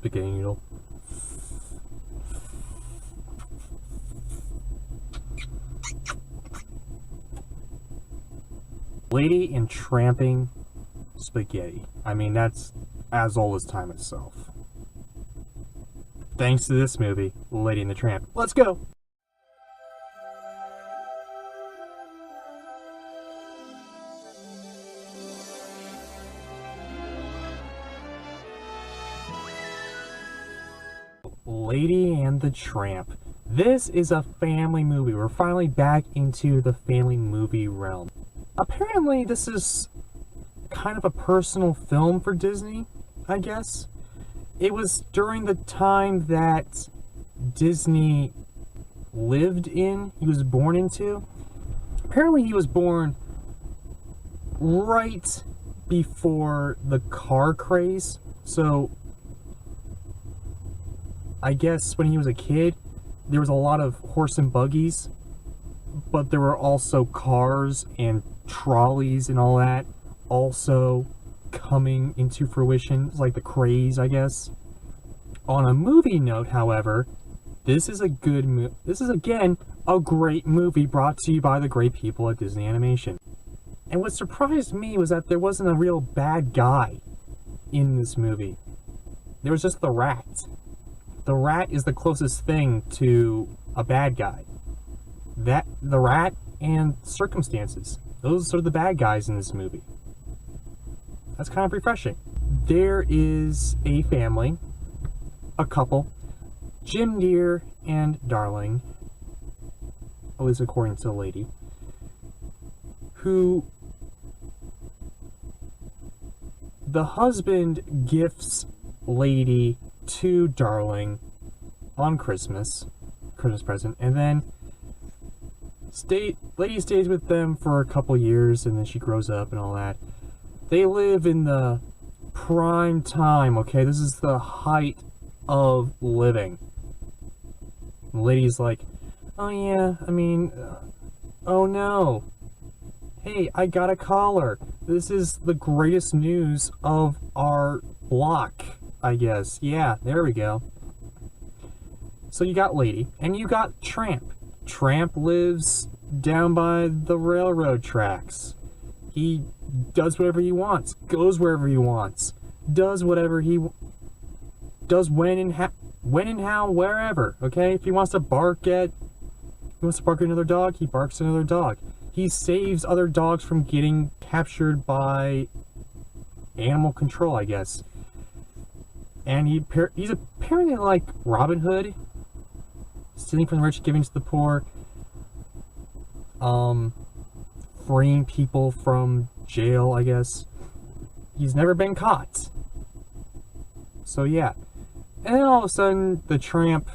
spaghetti noodle. Lady in tramping spaghetti. I mean, that's as old as time itself. Thanks to this movie, Lady and the Tramp. Let's go! Lady and the Tramp. This is a family movie. We're finally back into the family movie realm. Apparently, this is kind of a personal film for Disney, I guess. It was during the time that Disney lived in, he was born into. Apparently, he was born right before the car craze. So, I guess when he was a kid, there was a lot of horse and buggies, but there were also cars and trolleys and all that also coming into fruition. It's like the craze, I guess. On a movie note, however, this is a good this is again a great movie brought to you by the great people at Disney Animation. And what surprised me was that there wasn't a real bad guy in this movie. There was just the rat. The rat is the closest thing to a bad guy. The rat and circumstances. Those are the bad guys in this movie. That's kind of refreshing. There is a family, a couple, Jim Deere and Darling, at least according to the lady, who the husband gifts Lady to Darling on Christmas present, and then Lady stays with them for a couple years, and then she grows up and all that. They live in the prime time, okay? This is the height of living. The lady's like, oh yeah, I mean, oh no. Hey, I got a caller. This is the greatest news of our block, I guess. Yeah, there we go. So you got Lady, and you got Tramp. Tramp lives down by the railroad tracks. He does whatever he wants, goes wherever he wants, does whatever he does when and how, wherever. Okay, if he wants to bark at another dog, he barks at another dog. He saves other dogs from getting captured by animal control, I guess. And he's apparently like Robin Hood, stealing from the rich, giving to the poor, freeing people from jail, I guess. He's never been caught. So yeah. And then all of a sudden, the Tramp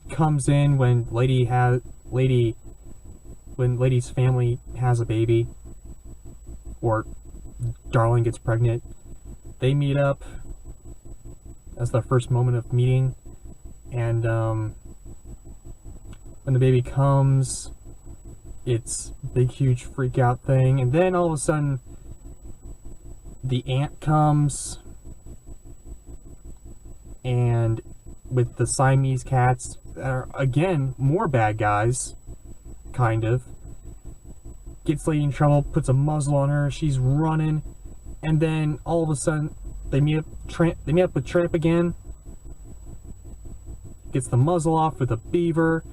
comes in when Lady's family has a baby, or Darling gets pregnant. They meet up. That's the first moment of meeting. And when the baby comes, it's a big, huge freak out thing. And then all of a sudden, the aunt comes, and with the Siamese cats, that are again more bad guys, kind of. Gets Lady in trouble, puts a muzzle on her, she's running, and then all of a sudden they meet up with Tramp again. Gets the muzzle off with a beaver,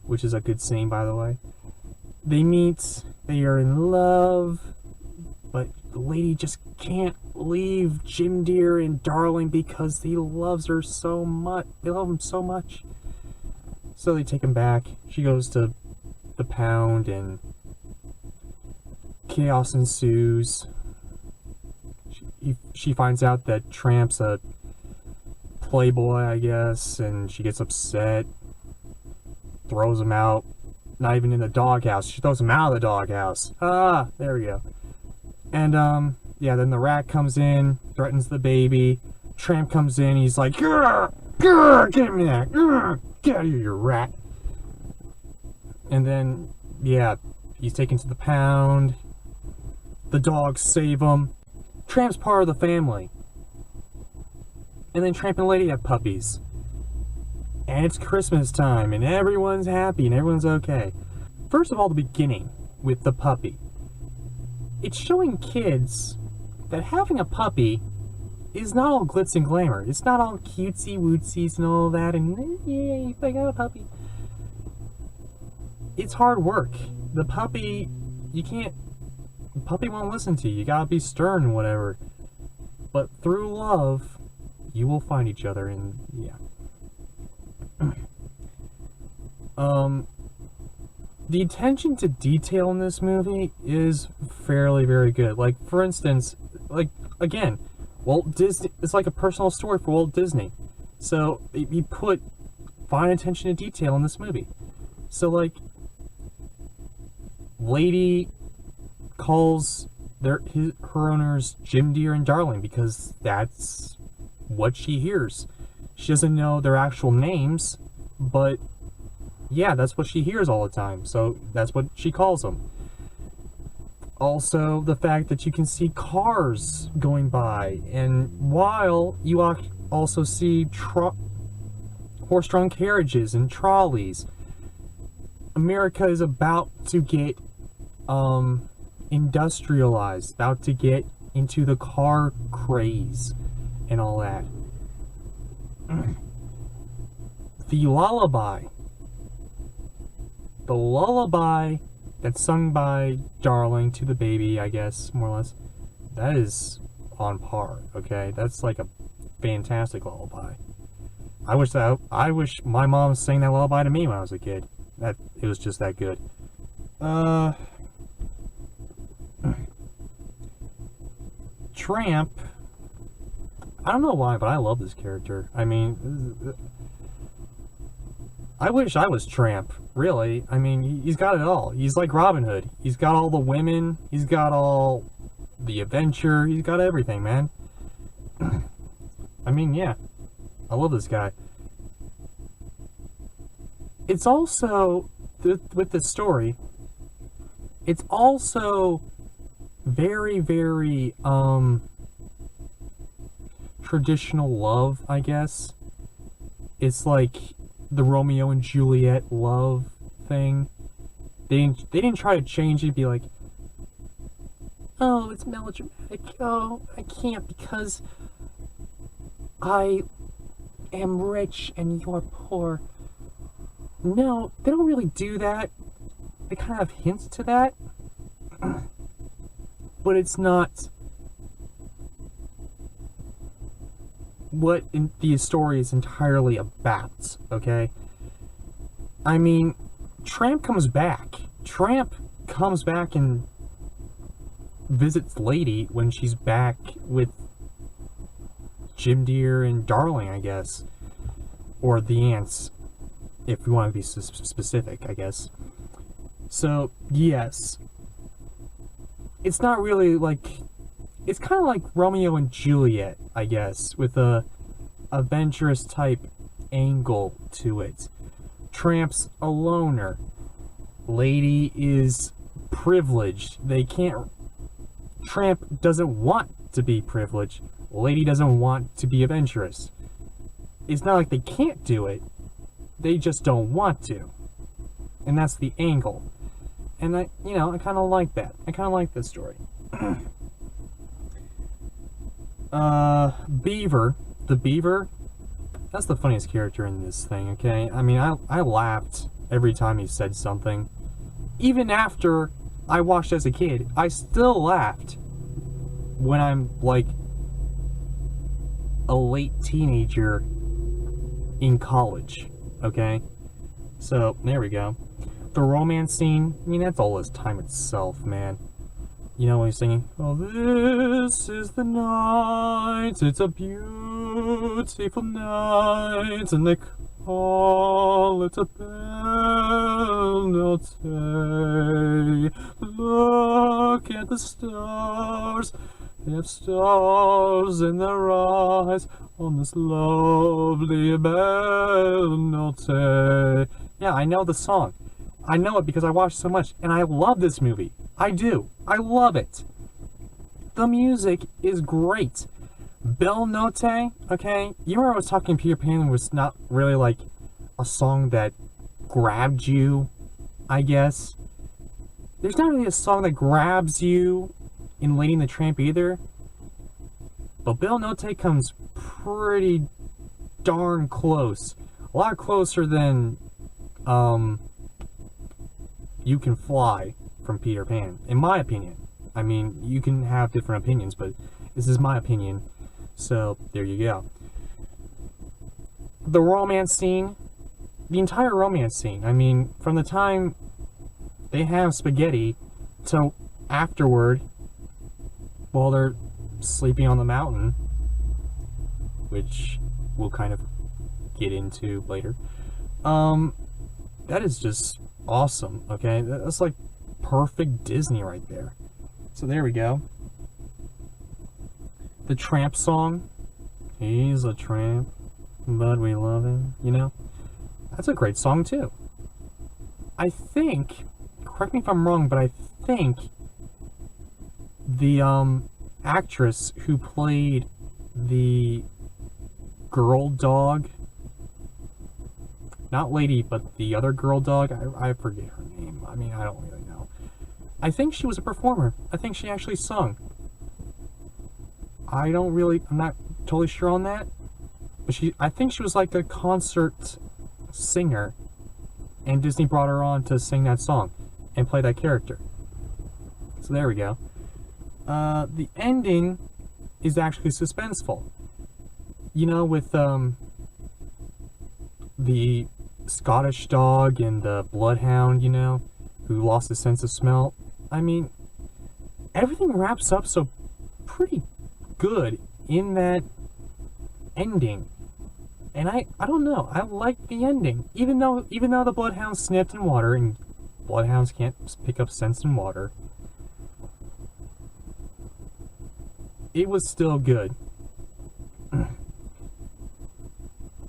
which is a good scene, by the way. They meet, they are in love, but the lady just can't leave Jim Deere and Darling because he loves her so much. They love him so much. So they take him back. She goes to the pound and chaos ensues. She finds out that Tramp's a playboy, I guess, and she gets upset. Throws him out. Not even in the doghouse. She throws him out of the doghouse. Ah, there we go. And, yeah, then the rat comes in, threatens the baby. Tramp comes in, he's like, grr, grr, get me that, grr, get out of here, you rat. And then, yeah, he's taken to the pound. The dogs save him. Tramp's part of the family. And then Tramp and Lady have puppies. And it's Christmas time, and everyone's happy, and everyone's okay. First of all, the beginning with the puppy. It's showing kids that having a puppy is not all glitz and glamour. It's not all cutesy wootsies and all that, and yay, I got a puppy. It's hard work. The puppy, the puppy won't listen to you. You gotta be stern and whatever. But through love, you will find each other, and yeah. The attention to detail in this movie is fairly very good. Like, for instance, like, again, Walt Disney, it's like a personal story for Walt Disney. So, he put fine attention to detail in this movie. So, like, Lady calls her owners Jim Dear and Darling because that's what she hears. She doesn't know their actual names, but yeah, that's what she hears all the time, so that's what she calls them. Also, the fact that you can see cars going by, and while you also see horse-drawn carriages and trolleys. America is about to get industrialized, about to get into the car craze and all that. The lullaby that's sung by Darling to the baby, I guess, more or less, that is on par, okay? That's like a fantastic lullaby. I wish my mom sang that lullaby to me when I was a kid. It was just that good. Tramp, I don't know why, but I love this character. I mean, I wish I was Tramp, really. I mean, he's got it all. He's like Robin Hood. He's got all the women, he's got all the adventure, he's got everything, man. I mean, yeah, I love this guy. It's also, with this story, it's also very, very, traditional love, I guess. It's like the Romeo and Juliet love thing. They didn't try to change it, be like, oh, it's melodramatic, oh, I can't because I am rich and you're poor. No, they don't really do that. They kind of have hints to that. But it's not what the story is entirely about, okay? I mean, Tramp comes back. Tramp comes back and visits Lady when she's back with Jim Dear and Darling, I guess. Or the aunts, if we want to be specific, I guess. So, yes. It's not really like... It's kind of like Romeo and Juliet, I guess, with a adventurous type angle to it. Tramp's a loner. Lady is privileged. Tramp doesn't want to be privileged. Lady doesn't want to be adventurous. It's not like they can't do it. They just don't want to. And that's the angle. And I kind of like that. I kind of like this story. Beaver. The Beaver, that's the funniest character in this thing, okay? I mean, I laughed every time he said something. Even after I watched as a kid, I still laughed when I'm, like, a late teenager in college, okay? So, there we go. The romance scene, I mean, that's all his time itself, man. You know when he's singing, oh, this is the night, it's a beautiful night, and they call it a belle notte. Look at the stars, they have stars in their eyes on this lovely belle notte. Yeah, I know the song. I know it because I watched so much, and I love this movie. I do. I love it. The music is great. Belle Notte, okay? You remember I was talking Peter Pan was not really like a song that grabbed you, I guess. There's not really a song that grabs you in Lady and the Tramp either. But Belle Notte comes pretty darn close. A lot closer than You Can Fly from Peter Pan, in my opinion. I mean, you can have different opinions, but this is my opinion. So, there you go. The romance scene, the entire romance scene, I mean, from the time they have spaghetti till afterward, while they're sleeping on the mountain, which we'll kind of get into later, that is just awesome, okay? That's like perfect Disney right there. So there we go. The Tramp song, he's a tramp, but we love him, you know? That's a great song too. I think, correct me if I'm wrong, but I think the actress who played the girl dog, not Lady, but the other girl dog, I forget her name. I mean, I don't really know. I think she was a performer. I think she actually sung. I'm not totally sure on that, but I think she was like a concert singer, and Disney brought her on to sing that song and play that character. So there we go. The ending is actually suspenseful. You know, with the Scottish dog and the bloodhound, you know, who lost his sense of smell. I mean, everything wraps up so pretty good in that ending. And I don't know, I like the ending. Even though the bloodhound sniffed in water, and bloodhounds can't pick up scents in water, it was still good.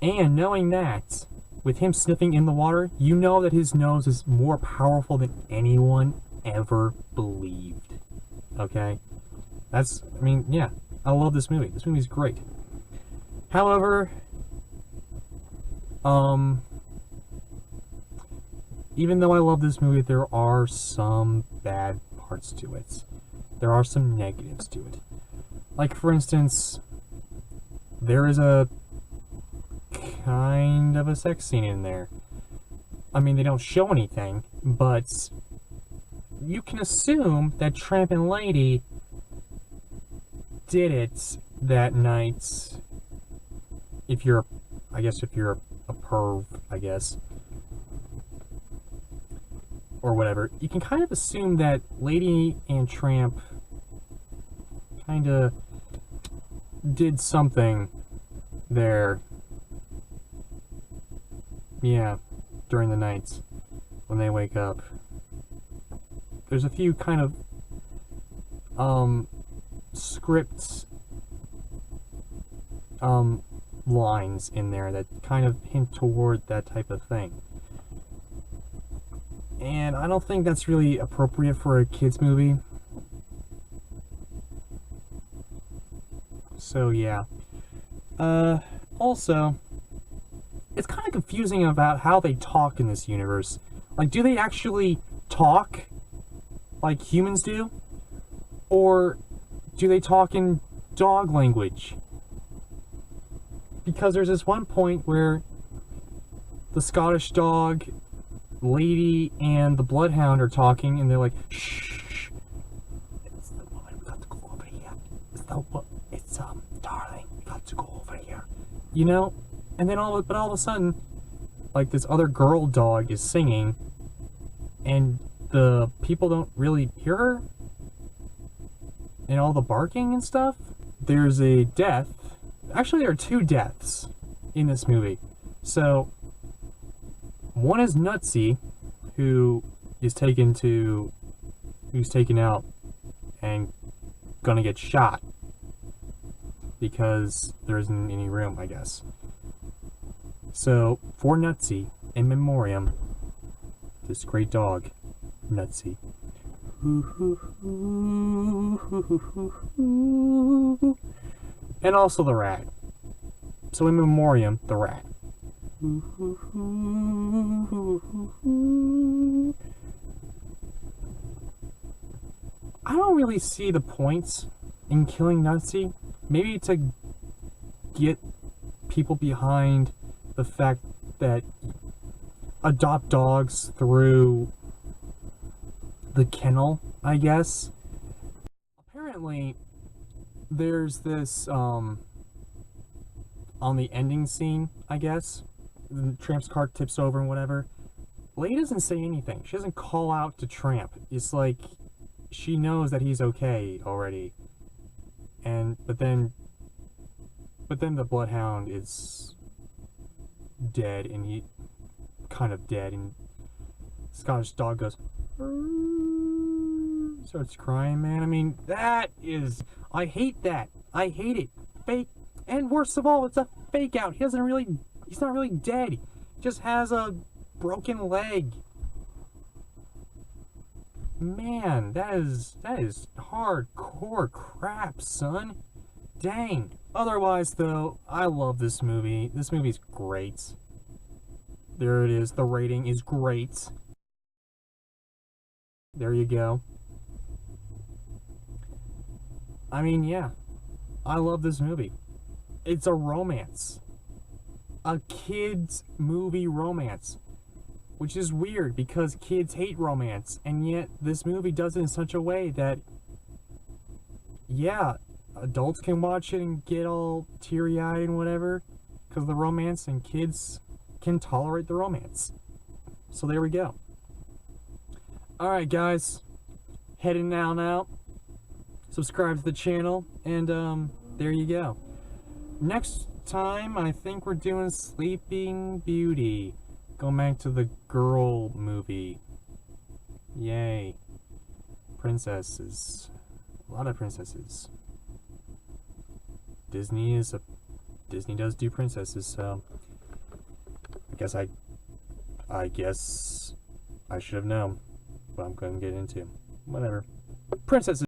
And knowing that, with him sniffing in the water, you know that his nose is more powerful than anyone ever believed. Okay? I mean, yeah, I love this movie. This movie's great. However, even though I love this movie, there are some bad parts to it. There are some negatives to it. Like, for instance, there is a kind of a sex scene in there. I mean, they don't show anything, but you can assume that Tramp and Lady did it that night. If you're a perv, I guess, or whatever, you can kind of assume that Lady and Tramp kind of did something there. Yeah, during the nights when they wake up. There's a few kind of script lines in there that kind of hint toward that type of thing. And I don't think that's really appropriate for a kids movie. So yeah. Also, it's kind of confusing about how they talk in this universe. Like, do they actually talk like humans do? Or do they talk in dog language? Because there's this one point where the Scottish dog, Lady, and the bloodhound are talking, and they're like, shh, it's the woman, we got to go over here. It's darling, we got to go over here. You know? And then all of a sudden, like, this other girl dog is singing, and the people don't really hear her, and all the barking and stuff. There's a death. Actually, there are two deaths in this movie. So, one is Nutsy, who's taken out and gonna get shot because there isn't any room, I guess. So, for Nutsy, in memoriam, this great dog, Nutsy. And also the rat. So in memoriam, the rat. I don't really see the points in killing Nazi. Maybe to get people behind the fact that adopt dogs through the kennel, I guess. Apparently, there's this, on the ending scene, I guess, the Tramp's car tips over and whatever. Lady doesn't say anything. She doesn't call out to Tramp. It's like she knows that he's okay already. But then the bloodhound is dead, and he kind of dead, and Scottish dog goes, starts crying, man. I mean, that is, I hate that. I hate it. Fake, and worst of all, it's a fake out. He's not really dead. He just has a broken leg. Man, that is hardcore crap, son. Dang. Otherwise, though, I love this movie. This movie's great. There it is. The rating is great. There you go. I mean, yeah. I love this movie. It's a romance. A kid's movie romance. Which is weird because kids hate romance. And yet, this movie does it in such a way that, yeah, adults can watch it and get all teary-eyed and whatever because of the romance, and kids can tolerate the romance. So there we go. Alright, guys. Heading on out. Subscribe to the channel, and there you go. Next time, I think we're doing Sleeping Beauty. Going back to the girl movie. Yay. Princesses. A lot of princesses. Disney does do princesses, so I guess I should have known what I'm going to get into. Whatever. Princesses.